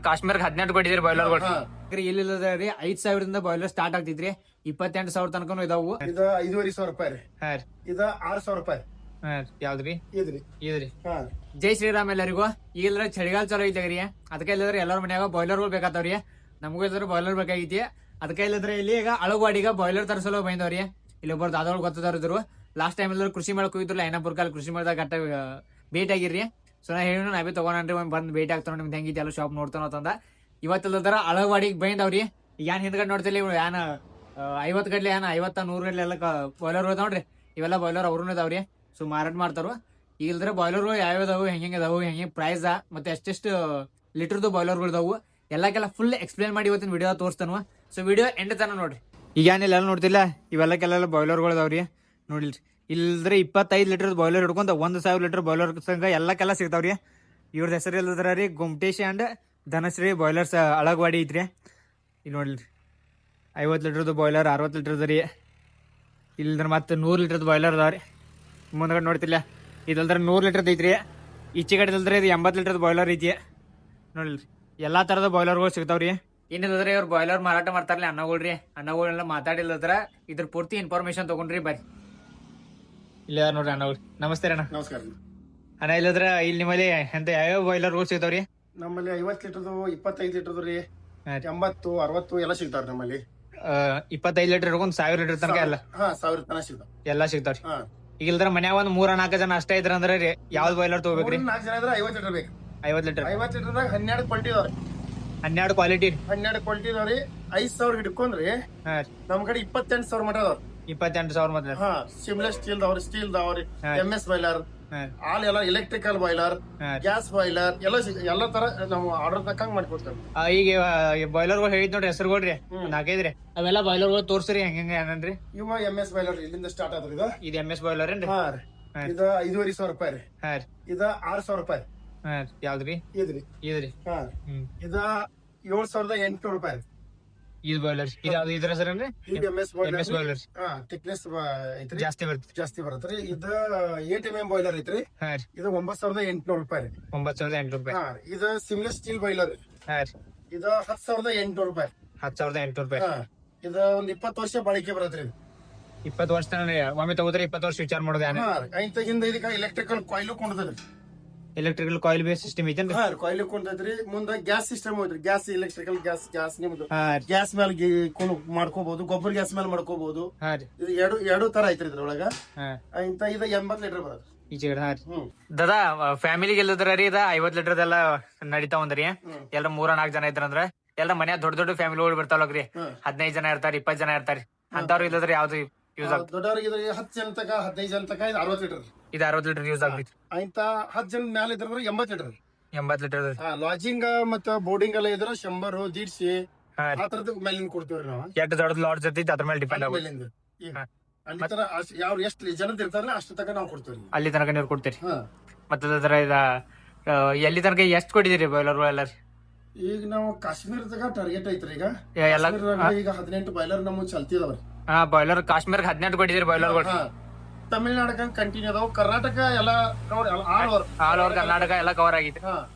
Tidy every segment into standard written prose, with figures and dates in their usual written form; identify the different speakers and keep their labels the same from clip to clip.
Speaker 1: Kashmir 18 ಕೊಟ್ಟಿದ್ರಿ boiler
Speaker 2: ಇಲ್ಲಿಲ್ಲದ ರೀ 5,000 boiler start ಆಗ್ತಿದ್ರಿ 28,000 ತನಕನು ಇದಾವು.
Speaker 3: ಇದು 5,500 ರೂಪಾಯಿ ರೀ. ಇದ 600 ರೂಪಾಯಿ.
Speaker 1: ಯಾವ್ದ್ರಿ
Speaker 3: ಇದ್ರಿ
Speaker 1: ಇದ್ರಿ.
Speaker 2: ಜೈ ಶ್ರೀರಾಮ್ ಎಲ್ಲರಿಗೂ. ಈಗಿಲ್ಲ ಚಳಿಗಾಲ ಚಲೋ ಐತೆಗ್ರಿ, ಅದಕ್ಕೆ ಇಲ್ಲದ್ರೆ ಎಲ್ಲರ ಮನ್ಯಾಗ ಬಾಯ್ಲರ್ಗಳು ಬೇಕಾತಾವ್ರಿ. ನಮಗೂ ಇಲ್ಲದ್ರೆ ಬಾಯ್ಲರ್ ಬೇಕಾಗೈತಿ. ಅದಕ್ಕೆ ಇಲ್ಲದ್ರೆ ಇಲ್ಲಿ ಈಗ ಅಳಗವಾಡಿಗ ಬಾಯ್ಲರ್ ತರಿಸಲು ಬಂದವ್ರಿ. ಇಲ್ಲಿ ಒಬ್ಬರು ದಾದವ್ರು ಗೊತ್ತದವ್ರು. ಲಾಸ್ಟ್ ಟೈಮ್ ಎಲ್ಲ ಕೃಷಿ ಮಾಡಕ್ ಹೋಗಿದ್ರಲ್ಲ ಐನಾಪುರ್ಕಾಲ್ ಕೃಷಿ ಮಾಡಿದಾಗ ಗಟ್ಟ ಭೇಟಿ ಆಗಿರ್ರಿ. ಸೊ ನಾ ಹೇಳಿ ನಾವೇ ತಗೊಂಡ್ರಿ ಬಂದ್ ಭೇಟಿ ಆಗ್ತಾವ ನಿಮ್ದು ಹೆಂಗಿತಿ ಎಲ್ಲ ಶಾಪ್ ನೋಡ್ತಾನ ಅಂತಂದ. ಇವತ್ತಿಲ್ಲದ್ರ ಅಳಗವಾಡಿಗೆ ಬಂದವ್ರಿ. ಏನ್ ಹಿಂದ್ಗಡೆ ನೋಡ್ತಿಲ್ಲ ಇವ್ ಏನ 50 ಗಡ್ಲೆ ಏನ 50 100 ಗಡ್ಲೆ ಎಲ್ಲ ಬಾಯ್ಲರ್ ನೋಡ್ರಿ. ಇವೆಲ್ಲ ಬಾಯ್ಲರ್ ಅವ್ರೂ ಇದಾವ್ರಿ. ಸೊ ಮಾರಾಟ ಮಾಡ್ತಾರ. ಈಗ ಇಲ್ದ್ರೆ ಬಾಯ್ಲರ್ಗಳು ಯಾವ್ಯಾವ ಹೆಂಗೆ ಇದಾವು, ಹೆಂಗೆ ಪ್ರೈಸ್ ಮತ್ತೆ ಎಷ್ಟೆಷ್ಟು ಲೀಟರ್ದು ಬಾಯ್ಲರ್ಗಳು ಇದಾವು ಎಲ್ಲಕ್ಕೆಲ್ಲ ಫುಲ್ ಎಕ್ಸ್ಪ್ಲೇನ್ ಮಾಡಿ ಇವತ್ತಿನ ವಿಡಿಯೋ ತೋರಿಸ್ತಾನ. ಸೊ ವಿಡಿಯೋ ಎಂಡ್ ತನ ನೋಡ್ರಿ. ಈಗ ಏನಿಲ್ಲ ಎಲ್ಲ ನೋಡ್ತಿಲ್ಲ ಇವೆಲ್ಲಕ್ಕೆಲ್ಲ ಬಾಯ್ಲರ್ಗಳು ಇದಾವ್ರಿ ನೋಡಿಲ್ರಿ. ಇಲ್ದ್ರೆ 25 ಲೀಟರ್ ಬಾಯ್ಲರ್ ಹಿಡ್ಕೊಂತ 1,000 ಲೀಟರ್ ಬಾಯ್ಲರ್ ಸಂಘ ಎಲ್ಲಕ್ಕೆಲ್ಲ ಸಿಗ್ತಾವ್ರಿ. ಇವ್ರದ್ದು ಹೆಸರು ಇಲ್ಲದ್ರ ರೀ ಗುಮ್ಟೇಶ್ ಅಂಡ್ ಧನಶ್ರೀ ಬಾಯ್ಲರ್ಸ್ ಅಳಗವಾಡಿ ಐತ್ರಿ. ಇಲ್ಲಿ ನೋಡಿಲ್ರಿ 50 ಲೀಟರ್ದು ಬಾಯ್ಲರ್ 60 ಲೀಟರ್ದು ರೀ. ಇಲ್ದ್ರೆ ಮತ್ತೆ 100 ಲೀಟರ್ದು ಬಾಯ್ಲರ್ ಅದಾವ್ರಿ. ಮುಂದ್ಗಡೆ ನೋಡ್ತಿಲ್ಲ ಇದಲ್ದ್ರ 100 ಲೀಟರ್ದು ಐತ್ರಿ. ಈಚೆ ಕಡೆ ಇಲ್ದ್ರೆ ಇದು 80 ಲೀಟರ್ದು ಬಾಯ್ಲರ್ ಐತಿ ನೋಡಿಲ್ರಿ. ಎಲ್ಲಾ ತರದ ಬಾಯ್ಲರ್ಗಳು ಸಿಗ್ತಾವ್ರಿ. ಇನ್ನಿಲ್ಲದ್ರೆ ಇವ್ರು ಬಾಯ್ಲರ್ ಮಾರಾಟ ಮಾಡ್ತಾರಲ್ಲ ಅನ್ನಗಳ್ರಿ. ಅನ್ನಗಳೆಲ್ಲ ಮಾತಾಡಿಲ್ಲದ್ರ ಇದ್ರ ಪೂರ್ತಿ ಇನ್ಫಾರ್ಮೇಶನ್ ತಗೊಂಡ್ರಿ ಬರ್ರಿ. ಇಲ್ಲ ನೋಡ್ರಿ ಅನ್ನಗಳು. ನಮಸ್ತೆ ಅಣ್ಣ.
Speaker 3: ನಮಸ್ಕಾರ
Speaker 2: ಅಣ್ಣ ಇಲ್ಲದ್ರ ಇಲ್ಲಿ ನಿಮ್ಮಲ್ಲಿ ಎಂತ ಯಾವ್ಯಾವ ಬಾಯ್ಲರ್ಗಳು ಸಿಗ್ತಾವ್ರಿ?
Speaker 3: ನಮ್ಮಲ್ಲಿ 50 ಲೀಟರ್ದು 25 ಲೀಟರ್ದು ರೀ 80 60 ಎಲ್ಲ ಸಿಗ್ತಾವ್ರಿ ನಮ್ಮಲ್ಲಿ.
Speaker 2: 25 ಲೀಟರ್ ಹಿಡ್ಕೊಂಡ್ 1,000 ಲೀಟರ್ ತನಕ ಎಲ್ಲ
Speaker 3: 1000 ತನಕ ಸಿಗ್ತಾವ
Speaker 2: ಎಲ್ಲಾ ಸಿಗ್ತಾವ್ರಿ. ಈಗ ಇಲ್ದ್ರ ಮನ್ಯಾಗ ಒಂದ್ 3-4 ಜನ ಅಷ್ಟೇ ಇದ್ರ ಅಂದ್ರೆ ಯಾವ್ದು ಬಾಯ್ಲರ್ ತಗೋಬೇಕ್ರಿ?
Speaker 3: 4 ಜನ ಇದ್ರೆ 50 ಲೀಟರ್ ಬೇಕು.
Speaker 2: 50 ಲೀಟರ್
Speaker 3: 50 ಲೀಟರ್ದಾಗ 12 ಕ್ವಾಲಿಟಿ ಇದಾವ್ರಿ.
Speaker 2: 12 ಕ್ವಾಲಿಟಿ
Speaker 3: 12 ಕ್ವಾಲಿಟಿ ಇದಾವ್ರಿ. 5,000 ಹಿಡ್ಕೊಂಡ್ರಿ ನಮ್ ಕಡೆ 28,000 ಮಟ ಅದಾವ್ರಿ.
Speaker 2: 28,000 ಮೊದಲ
Speaker 3: ಸಿಮ್ಲೆಸ್ ಸ್ಟೀಲ್ ದವ್ರಿ, ಸ್ಟೀಲ್ ದವ್ರಿ, MS ಬಾಯ್ಲರ್ ಆಲ್ ಎಲ್ಲ ಎಲೆಕ್ಟ್ರಿಕಲ್ ಬಾಯ್ಲರ್, ಗ್ಯಾಸ್ ಬಾಯ್ಲರ್ ಎಲ್ಲ ತರ ನಾವು ಆರ್ಡರ್ ತಕ್ಕಂಗ್ ಮಾಡ್ಕೊಡ್ತೇವೆ.
Speaker 2: ಈಗ ಬಾಯ್ಲರ್ಗಳು ಹೇಳಿದ್ ನೋಡ್ರಿ ಹೆಸರುಗಳ್ರಿ 4-5 ಅವೆಲ್ಲ ಬಾಯ್ಲರ್ಗಳು ತೋರ್ಸ್ರಿ ಹೆಂಗ ಏನನ್ರಿ?
Speaker 3: ಇವ MS ಬಾಯ್ಲರ್ ಇಲ್ಲಿಂದ ಸ್ಟಾರ್ಟ್ ಆದ್ರಿ.
Speaker 2: ಇದು MS ಬಾಯ್ಲರ್ ಏನ್ರಿ?
Speaker 3: ಇದು 5,500 ರೂಪಾಯಿ ರೀ. ಇದ 600 ರೂಪಾಯಿ.
Speaker 2: ಯಾವ್ದ್ರಿ?
Speaker 3: ಇದ್ರಿ
Speaker 2: ಇದ್ರಿ.
Speaker 3: ಇದ 7,800 ರೂಪಾಯಿ.
Speaker 2: ಇದು ಬಾಯ್ಲರ್ ಇದ್ರ ಹೆಸರೇನ್ರಿ?
Speaker 3: ಇದು MS
Speaker 2: ಬಾಯ್ಲರ್.
Speaker 3: ಥಿಕ್ನೆಸ್ ಐತ್ರಿ,
Speaker 2: ಜಾಸ್ತಿ
Speaker 3: ಬರತ್ರಿ. ಇದು 8 mm ಬಾಯ್ಲರ್ ಐತ್ರಿ. ಇದು 9,800 ರೂಪಾಯಿ.
Speaker 2: 9,800 ರೂಪಾಯಿ.
Speaker 3: ಇದು ಸಿಮ್ಲೆಸ್ ಸ್ಟೀಲ್ ಬಾಯ್ಲರ್. ಇದು 10,800 ರೂಪಾಯಿ.
Speaker 2: 10,800 ರೂಪಾಯಿ.
Speaker 3: ಇದು ಒಂದ್ 20 ವರ್ಷ ಬಾಳಿಕೆ ಬರತ್ರಿ.
Speaker 2: 20 ವರ್ಷ ಒಮ್ಮೆ ತಗೋದ್ರೆ 20 ವರ್ಷ ವಿಚಾರ ಮಾಡೋದು.
Speaker 3: ಹಿಂದ ಇದಕ್ಕ ಎಲೆಕ್ಟ್ರಿಕಲ್ ಕಾಯಿಲ್ ಕೊಂಡದ್ರಿ.
Speaker 2: ಎಲೆಕ್ಟ್ರಿಕಲ್ ಕಾಯಿಲ್ ಬೇಸ್ ಸಿಸ್ಟಮ್ ಐತೇನ್ರಿ?
Speaker 3: ಕಾಯಿಲ್ ಕೊಂಡದ್ರಿ. ಮುಂದ ಗ್ಯಾಸ್ ಸಿಸ್ಟಮ್ ಐತ್ರಿ. ಗ್ಯಾಸ್ ಎಲೆಕ್ಟ್ರಿಕಲ್ ಗ್ಯಾಸ್ ನಿಮ್ದು ಗ್ಯಾಸ್ ಮೇಲೆ ಮಾಡ್ಕೋಬಹುದು, ಗೊಬ್ಬರ ಗ್ಯಾಸ್ ಮೇಲೆ ಮಾಡ್ಕೋಬಹುದು. ಇದು ಎರಡು ತರ ಐತ್ರಿ ಇದ್ರೊಳಗ. ಇಂತ ಇದು 80 ಲೀಟರ್ ಬರುತ್ತೆ
Speaker 2: ಈಚೆ ಕಡೆ. ದಾದಾ ಫ್ಯಾಮಿಲಿಗೆ ಎಲ್ಲದ್ರ ರೀ ಇದ 50 ಲೀಟರ್ ಎಲ್ಲ ನಡೀತಾ ಒಂದ್ರಿ. ಎಲ್ಲ 3-4 ಜನ ಇದ್ರಂದ್ರ ಎಲ್ಲ ಮನ್ಯಾಗ ದೊಡ್ಡ ಫ್ಯಾಮಿಲಿಗಳು ಬರ್ತಾವಲ್ರಿ. 15 ಜನ ಇರ್ತಾರ, 20 ಜನ ಇರ್ತಾರ. ಅಂತವ್ರು ಇಲ್ಲದ್ರ ಯಾವ್ದು ಯೂಸ್ ಆಗ್ತದೆ?
Speaker 3: ದೊಡ್ಡವ್ರಿಗೆ 10 ಜನ ತಕ 15 ಜನ ತಕ ಇದು 60 ಲೀಟರ್.
Speaker 2: ಇದು 60 ಲೀಟರ್ ಯೂಸ್ ಆಗ್ತೈತಿ.
Speaker 3: ಇಂತ 10 ಜನ ಮ್ಯಾಲ ಇದ್ರ 80 ಲೀಟರ್.
Speaker 2: 80 ಲೀಟರ್.
Speaker 3: ಲಾಡ್ಜಿಂಗ್ ಮತ್ತ ಬೋರ್ಡಿಂಗ್ ಎಲ್ಲ ಇದ್ರ 100 150 ಆ ತರದ ಮೇಲಿಂದ ಕೊಡ್ತೀವ್ರಿ ನಾವು.
Speaker 2: ಎಷ್ಟು ದೊಡ್ಡ ಲಾಡ್ಜ್ ಇರ್ತೈತಿ ಅದ್ರ ಮೇಲೆ ಡಿಪೆಂಡ್ ಆಗುತ್ತೆ.
Speaker 3: ಅಲ್ಲಿ ತರ ಯಾವ ಎಷ್ಟು ಜನದ ಇರ್ತಾರಲ್ಲ ಅಷ್ಟು ತಕ ನಾವು ಕೊಡ್ತೀವ್ರಿ.
Speaker 2: ಅಲ್ಲಿ ತನಕ ನೀವು ಕೊಡ್ತೀರಿ. ಮತ್ತೆ ಅದರ ಎಲ್ಲಿ ತನಕ ಎಷ್ಟು ಕೊಟ್ಟಿದ್ದೀರಿ ಬಾಯ್ಲರ್ ಎಲ್ಲ?
Speaker 3: ಈಗ ನಾವು ಕಾಶ್ಮೀರದಾಗ ಟಾರ್ಗೆಟ್ ಐತ್ರಿ. ಈಗ 18 ಬಾಯ್ಲರ್ ನಮ್ಗೆ ಚಲ್ತಿದವ್ರಿ.
Speaker 2: ಬಾಯ್ಲರ್ ಕಾಶ್ಮೀರ್ಗೆ 18 ಕೊಟ್ಟಿದ್ದೀರಿ ಬಾಯ್ಲರ್.
Speaker 3: ತಮಿಳ್ನಾಡಕ ಕಂಟಿನ್ಯೂ ಅದಾವ. ಕರ್ನಾಟಕ ಎಲ್ಲ
Speaker 2: ಆಲ್ ಓವರ್ ಕರ್ನಾಟಕ ಎಲ್ಲ ಕವರ್ ಆಗಿತ್ತು.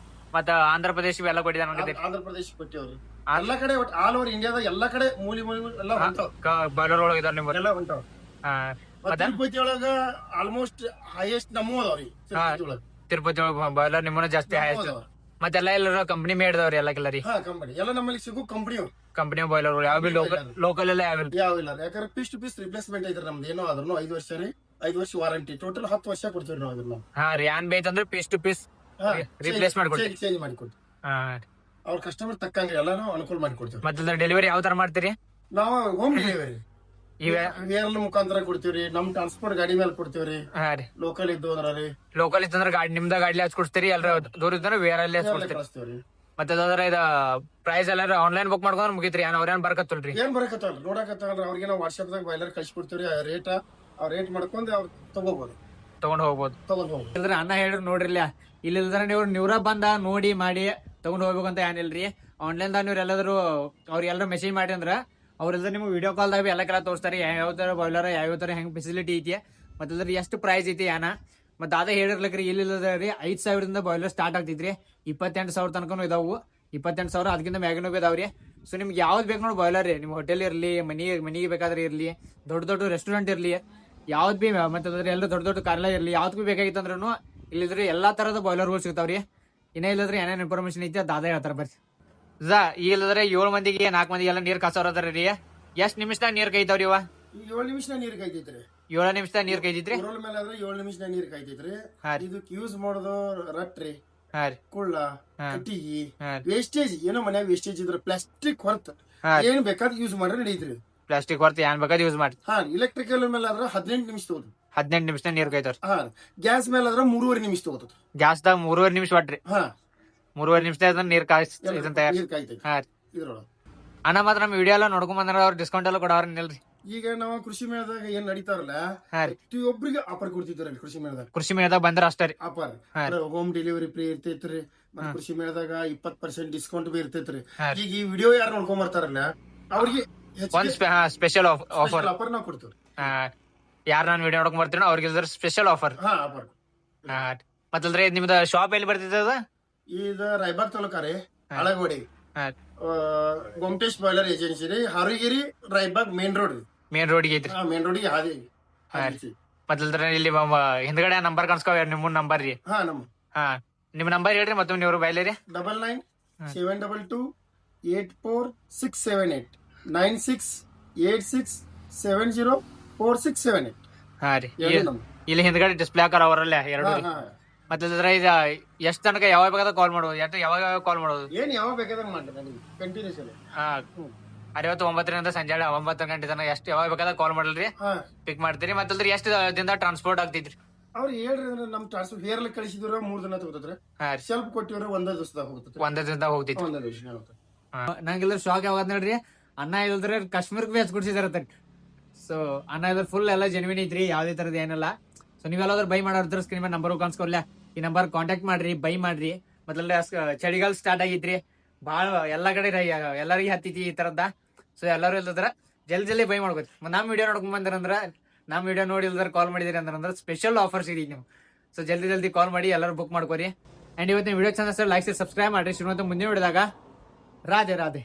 Speaker 2: ಮತ್ತ ಆಂಧ್ರ ಪ್ರದೇಶ ಎಲ್ಲ ಕೊಟ್ಟಿದ್ದಾರೆ.
Speaker 3: ಆಂಧ್ರ ಪ್ರದೇಶ ಕೊಟ್ಟಿವ್ರಿ. ಎಲ್ಲ ಕಡೆ ಆಲ್ ಓವರ್ ಇಂಡಿಯಾದ ಎಲ್ಲಾ ಕಡೆ ಮೂಲಿ ಎಲ್ಲ
Speaker 2: ಬಾಯ್ಲರ್ ಒಳಗೆ ಇದಾರೆ ನಿಮ್ಗೆ
Speaker 3: ಎಲ್ಲ ಹೊಂಟಾವ. ತಿರುಪತಿ ಒಳಗ ಆಲ್ಮೋಸ್ಟ್ ಹೈಯೆಸ್ಟ್ ನಮ್ಮೂ ಅದಾವ್ರಿ.
Speaker 2: ತಿರುಪತಿ ಒಳಗ ಬಾಯ್ಲರ್ ನಿಮ್ಮನ್ನ ಜಾಸ್ತಿ ಹೈಯೆಸ್ಟ್. ಮತ್ತೆಲ್ಲ ಎಲ್ಲರೂ ಕಂಪನಿ ಮೇಡ್ದವ್ರಿ ಎಲ್ಲಕ್ಕೆಲ್ಲ ರೀ.
Speaker 3: ಕಂಪನಿ ಎಲ್ಲ ನಮ್ಮಲ್ಲಿ ಸಿಗು ಕಂಪನಿ
Speaker 2: ಬಾಯ್ಲರ್ ಯಾವ ಲೋಕಲ್ ಎಲ್ಲ
Speaker 3: ಯಾವಿಲ್ಲ. ಯಾಕಂದ್ರೆ ಪೀಸ್ ಟು ಪೀಸ್ ರಿಪ್ಲೇಸ್ಮೆಂಟ್ ಐತ್ರಿ ನಮ್ದು. ಏನೋ ಆದ್ರೂ 5 ವರ್ಷ ರೀ, 5 ವರ್ಷ ವಾರಂಟಿ. ಟೋಟಲ್ 10 ವರ್ಷ ಕೊಡ್ತೀವಿ ನಾವು ಅದನ್ನ.
Speaker 2: ಏನ್ ಬೇಕಂದ್ರೆ ಪೀಸ್ ಟು ಪೀಸ್ ರಿಪ್ಲೇಸ್ ಮಾಡ್ಕೊಡ್ತೀವಿ,
Speaker 3: ಚೇಂಜ್ ಮಾಡಿಕೊಡ್ತೀವಿ. ಅವ್ರ ಕಸ್ಟಮರ್ ತಕ್ಕಂಗೆ ಎಲ್ಲಾನು ಅನುಕೂಲ ಮಾಡಿಕೊಡ್ತೀವಿ.
Speaker 2: ಮತ್ತೆ ಡೆಲಿವರಿ ಯಾವ ತರ ಮಾಡ್ತೀರಿ?
Speaker 3: ನಾವು ಹೋಮ್ ಡೆಲಿವರಿ ವೇರಲ್ ಮುಖಾಂತರ ಕೊಡ್ತೀವ್ರಿ. ನಮ್ ಟ್ರಾನ್ಸ್ಪೋರ್ಟ್ ಗಾಡಿ ಮೇಲೆ ಕೊಡ್ತೀವ್ರಿ. ಲೋಕಲ್ ಇದ್ದು ಅಂದ್ರಿ,
Speaker 2: ಲೋಕಲ್ ಇತ್ತಂದ್ರೆ ಗಾಡಿ ನಿಮ್ದ ಗಾಡಿ ಹಚ್ಕೊಡ್ತೀರಿ. ಎಲ್ಲರ ದೂರ ಇದ್ರೆ ವೇರಲ್ಲಿ ಹಚ್ಕೊಡ್ತೀರಿ. ಮತ್ತೆ ಅದ್ರ ಇದ ಪ್ರೈಸ್ ಎಲ್ಲ ಆನ್ಲೈನ್ ಬುಕ್ ಮಾಡ್ಕೊಂಡ್ರೆ ಮುಗಿತ್ರಿ. ಅವ್ರೇನ್ ಬರಕತ್ತಲ್ರಿ?
Speaker 3: ಏನ್ ಬರಕತ್ತಲ್ರಿ ನೋಡಕತ್ತಲ್ರಿ. ಅವ್ರಿಗೆ ನಾವು ವಾಟ್ಸ್ಆಪ್ ದಾಗ ಬಾಯ್ಲರ್ ಕಳ್ಸಿ ಕೊಡ್ತೀವ್ರಿ. ರೇಟ್ ಮಾಡ್ಕೊಂಡು ಅವ್ರು ತಗೊಂಡ್ ಹೋಗ್ಬೋದು.
Speaker 2: ಇಲ್ದ್ರ ಅನ್ನ ಹೇಳ್ರಿ ನೋಡ್ರಿಲ್ಲ. ಇಲ್ಲಿಲ್ದ್ರ ನೀವ್ರ ಬಂದ ನೋಡಿ ಮಾಡಿ ತಗೊಂಡ್ ಹೋಗ್ಬೇಕಂತ ಏನಿಲ್ರಿ. ಆನ್ಲೈನ್ ದಾಗ ನೀವ್ ಎಲ್ಲಾದ್ರು ಅವ್ರಿಗೆಲ್ಲರೂ ಮೆಸೇಜ್ ಮಾಡಿ ಅಂದ್ರ ಅವ್ರೆಲ್ಲ ನಿಮ್ಗೆ ವಿಡಿಯೋ ಕಾಲ್ದಾಗ ಎಲ್ಲಕ್ಕೆಲ್ಲ ತೋರಿಸ್ತಾರೆ. ಯಾವ ತರ ಬಾಯ್ಲರ್ ಯಾವ ತರ ಹೆಂಗ್ ಫೆಸಿಲಿಟಿ ಐತಿ ಮತ್ತೆ ಎಷ್ಟು ಪ್ರೈಸ್ ಐತಿ ಏನ. ಮತ್ತೆ ಅದೇ ಹೇಳಿರ್ಲಕ್ರಿ ಇಲ್ಲಿಲ್ಲದ್ರಿ 5,000 ಬಾಯ್ಲರ್ ಸ್ಟಾರ್ಟ್ ಆಗ್ತೈತ್ರಿ. 28,000 ತನಕನು ಇದಾವು. 28,000 ಅದಕ್ಕಿಂತ ಮ್ಯಾಗಿನೂ ಇದಾವ್ರಿ. ಸೊ ನಿಮ್ಗೆ ಯಾವ್ದು ಬೇಕು ನೋಡಿ ಬಾಯ್ಲರ್ ರೀ, ನಿಮ್ಮ ಹೋಟೆಲ್ ಇರಲಿ, ಮನಿಗೆ ಬೇಕಾದ್ರೆ ಇರಲಿ, ದೊಡ್ಡ ರೆಸ್ಟೋರೆಂಟ್ ಇರಲಿ, ಯಾವ್ದು ಭೀ ಮತ್ತೆ ಎಲ್ಲ ದೊಡ್ಡ ಕಾರ್ಲ ಇರಲಿ, ಯಾವ್ದು ಭೀ ಬೇಕಾಗಿತ್ತು ಅಂದ್ರೂ ಇಲ್ಲಿದ್ರೆ ಎಲ್ಲಾ ತರದ ಬಾಯ್ಲರ್ಗಳು ಸಿಗ್ತಾವ್ರಿ. ಇನ್ನೇ ಇಲ್ಲದ್ರೆ ಏನೇನು ಇನ್ಫಾರ್ಮೇಶನ್ ಐತಿ ದಾದ ಹೇಳ್ತಾರ ಬರ್ರಿ. ಈಗ ಇಲ್ಲದ್ರೆ 7 ಮಂದಿಗೆ 4 ಮಂದಿಗೆ ಎಲ್ಲ ನೀರ್ ಕಾಸೋರ ರೀ. ಎಷ್ಟ್ ನಿಮಿಷದಾಗ ನೀರ್ ಕೈತಾವ್ರಿ ಇವ?
Speaker 3: 7 ನಿಮಿಷ ನೀರ್ ಕಾಯ್ತೈತ್ರಿ.
Speaker 2: 7 ನಿಮಿಷದಾಗ ನೀರ್ ಕೈತೈತ್ರಿ.
Speaker 3: ಮೇಲೆ ಆದ್ರೆ 7 ನಿಮಿಷದಾಗ ನೀರ್ ಕಾಯ್ತೈತ್ರಿ. ಇದಕ್ಕೆ ಯೂಸ್ ಮಾಡೋದು ರಟ್ರಿ, ಕುಳ್ಳ, ಕಟ್ಟಿಗಿ, ವೇಸ್ಟೇಜ್ ಏನೋ ಮನ್ಯಾಗ ವೇಸ್ಟೇಜ್ ಇದ್ರ ಪ್ಲಾಸ್ಟಿಕ್ ಹೊರತ ಏನ್ ಬೇಕಾದ್ ಯೂಸ್ ಮಾಡ್ರೆ ನಡೀತ್ರಿ.
Speaker 2: ಪ್ಲಾಸ್ಟಿಕ್ ಹೊರತು ಏನ್ ಬೇಕಾದ್ ಯೂಸ್ ಮಾಡಿ.
Speaker 3: ಇಲೆಕ್ಟ್ರಿಕಲ್ ಮೇಲೆ ಆದ್ರೆ 18 ನಿಮಿಷ ತಗೋದು.
Speaker 2: 18 ನಿಮಿಷ ನೀರ್ ಕೈತಾವ್ರಿ.
Speaker 3: ಗ್ಯಾಸ್ ಮೇಲೆ ಆದ್ರೆ 3.5 ನಿಮಿಷ ತಗೋತದ.
Speaker 2: ಗ್ಯಾಸ್ದಾಗ 3.5 ನಿಮಿಷ ಒಟ್ರಿ. 3.5 ನಿಮಿಷದಾಗ ನೀರ್
Speaker 3: ಕಾಯ್ತೈತಿ ಇದ್ರೊಳಗ.
Speaker 2: ಅಣ್ಣ ಮಾತ್ರ ನಮ್ಮ ವಿಡಿಯೋ ಎಲ್ಲ ನೋಡ್ಕೊಂಡ್ ಬಂದ್ರ ಅವ್ರ ಡಿಸ್ಕೌಂಟ್ ಎಲ್ಲ ಕೊಡವ್ರಿ.
Speaker 3: ಈಗ ನಾವು ಕೃಷಿ ಮೇಳದಾಗ ಏನ್ ನಡೀತಾರಲ್ಲ, ಪ್ರತಿಯೊಬ್ಬರಿಗೆ ಆಫರ್ ಕೊಡ್ತಿದ್ರಿ. ಕೃಷಿ ಮೇಳದಾಗ
Speaker 2: ಬಂದ್ರ ಅಷ್ಟೇ ರೀ
Speaker 3: ಆಫರ್. ಹೋಮ್ ಡೆಲಿವರಿ ಫ್ರೀ ಇರ್ತೈತ್ರಿ. ಮತ್ತೆ ಕೃಷಿ ಮೇಳದಾಗ 20% ಡಿಸ್ಕೌಂಟ್ ಬಿ ಇರ್ತೈತ್ರಿ. ಈಗ ಈ ವಿಡಿಯೋ ಯಾರು ನೋಡ್ಕೊಂಡ್ ಬರ್ತಾರಲ್ಲ ಅವ್ರಿಗೆ
Speaker 2: ಸ್ಪೆಷಲ್ ಆಫರ್
Speaker 3: ನಾವು ಕೊಡ್ತೀವಿ.
Speaker 2: ಯಾರು ನಾನು ವಿಡಿಯೋ ನೋಡ್ಕೊಂಡ್ ಬರ್ತೀರ ಅವ್ರಿಗೆ ಸ್ಪೆಷಲ್ ಆಫರ್. ಮತ್ತಲ್ರಿ ನಿಮ್ದ ಶಾಪ್ ಎಲ್ಲಿ ಬರ್ತೈತೆ?
Speaker 3: ಈಗ ರಾಯಬಾಗ್ ತಾಲೂಕಾ ರೀ, ಹಳಗೋಡಿ, ಗೊಮಟೇಶ್ ಬಾಯ್ಲರ್ ಏಜೆನ್ಸಿ ರೀ, ಹಾರಿಗಿರಿ, ರಾಯಬಾಗ್ ಮೇನ್ ರೋಡ್ ರೀ.
Speaker 2: ಮೇನ್ ರೋಡ್ಗೆ ಐತ್ರಿ.
Speaker 3: ಮೇನ್ ರೋಡಿಗೆ ಹಾದಿ.
Speaker 2: ಮತ್ತಲ್ರಿ ಇಲ್ಲಿ ಹಿಂದ್ಗಡೆ ನಂಬರ್ ಕಾಣಿಸ್ಕೋವ್ರಿ, ನಿಮ್ಮ ನಂಬರ್ ರೀ. ನಿಮ್ ನಂಬರ್ ಹೇಳ್ರಿ ಮತ್ತೊಮ್ಮೆ ನೀವು ಬಯಲೇರಿ.
Speaker 3: 9972248678 9686704678.
Speaker 2: ಇಲ್ಲಿ ಹಿಂದ್ಗಡೆ ಡಿಸ್ಪ್ಲೇ ಹಾಕಾರ ಅವರಲ್ಲ ಎರಡು. ಮತ್ತೆ ಎಷ್ಟ್ ತನಕ ಯಾವಾಗ ಬೇಕಾದ್ರೆ ಕಾಲ್ ಮಾಡೋದು? ಯಾವಾಗ ಕಾಲ್ ಮಾಡೋದು?
Speaker 3: ಏನ್ ಯಾವಾಗ ಬೇಕಾದ್ರೆ ಮಾಡ್ರಿ ಕಂಟಿನ್ಯೂಸ್.
Speaker 2: 9 ಸಂಜೆ 9 ಗಂಟೆ ತನಕ ಎಷ್ಟು ಯಾವಾಗ ಬೇಕಾದ್ರೆ ಕಾಲ್ ಮಾಡಲ್ರಿ, ಪಿಕ್ ಮಾಡ್ತೀರಿ. ಮತ್ತಲ್ರಿ ಎಷ್ಟು ದಿನದ ಟ್ರಾನ್ಸ್ಪೋರ್ಟ್ ಆಗ್ತೈತ್ರಿ?
Speaker 3: ಅವ್ರು ಹೇಳ್ರಿ ಅಂದ್ರೆ ನಮ್ ಟ್ರಾನ್ಸ್ಪೋರ್ಟ್ ಹೇರ್ಲ ಕಳಿಸಿದ್ರ 3 ದಿನ ತಗೋತದ್ರಿ. ಸ್ವಲ್ಪ ಕೊಟ್ಟಿವ್ರ 1 ದಿವಸದಾಗ ಹೋಗ್ತೈತಿ. 1 ದಿನದಾಗ ಹೋಗ್ತೈತಿ.
Speaker 2: ನಂಗೆಲ್ಲ ಶಾಕ್ ಯಾವಾಗ ನೋಡ್ರಿ, ಅನ್ನ ಇಲ್ದ್ರೆ ಕಾಶ್ಮೀರ್ಗೆ ಬಿ ಹಚ್ಕೊಡ್ಸಿದಾರ. ಸೊ ಅನ್ನ ಇದ್ರ ಫುಲ್ ಎಲ್ಲ ಜೆನ್ವಿನ್ ಐತ್ರಿ, ಯಾವ್ದೇ ತರದ್ ಏನಿಲ್ಲ. ಸೊ ನೀವೆಲ್ಲಾದ್ರೂ ಬೈ ಮಾಡೋದ್ರ ಸ್ಕ್ರೀನ್ ಮೇಲೆ ನಂಬರ್ ಕಾಣಿಸ್ಕೊಲ್ಲ, ಈ ನಂಬರ್ ಕಾಂಟ್ಯಾಕ್ಟ್ ಮಾಡ್ರಿ, ಬೈ ಮಾಡ್ರಿ. ಮತ್ತಲ್ಲ ಚಳಿಗಾಲ ಸ್ಟಾರ್ಟ್ ಆಗೈತ್ರಿ, ಬಾಳ ಎಲ್ಲಾ ಕಡೆ ಎಲ್ಲರಿಗೆ ಹತ್ತೈತಿ ಈ ತರದ್ದ. ಸೊ ಎಲ್ಲರೂ ಇಲ್ದ್ರ ಜಲ್ದಿ ಬೈ ಮಾಡ್ಕೋತಿ. ನಮ್ ವಿಡಿಯೋ ನೋಡ್ಕೊಂಡ್ ಬಂದ್ರಂದ್ರ, ನಮ್ ವಿಡಿಯೋ ನೋಡಿ ಇಲ್ದ್ರ ಕಾಲ್ ಮಾಡಿದಿರಿ ಅಂದ್ರೆ ಸ್ಪೆಷಲ್ ಆಫರ್ಸ್ ಇದೀನಿ ನೀವು. ಸೊ ಜಲ್ದಿ ಕಾಲ್ ಮಾಡಿ ಎಲ್ಲರೂ ಬುಕ್ ಮಾಡ್ಕೋರಿ. ಅಂಡ್ ಇವತ್ತಿನ ವಿಡಿಯೋ ಚಂದ ಸರ್ ಲೈಕ್ ಸಬ್ಸ್ಕ್ರೈಬ್ ಮಾಡ್ರಿ. ಶ್ರೀಮಂತ ಮುಂದಿನ ವಿಡಿಯೋದಾಗ ರಾಧೆ ರಾಧೆ.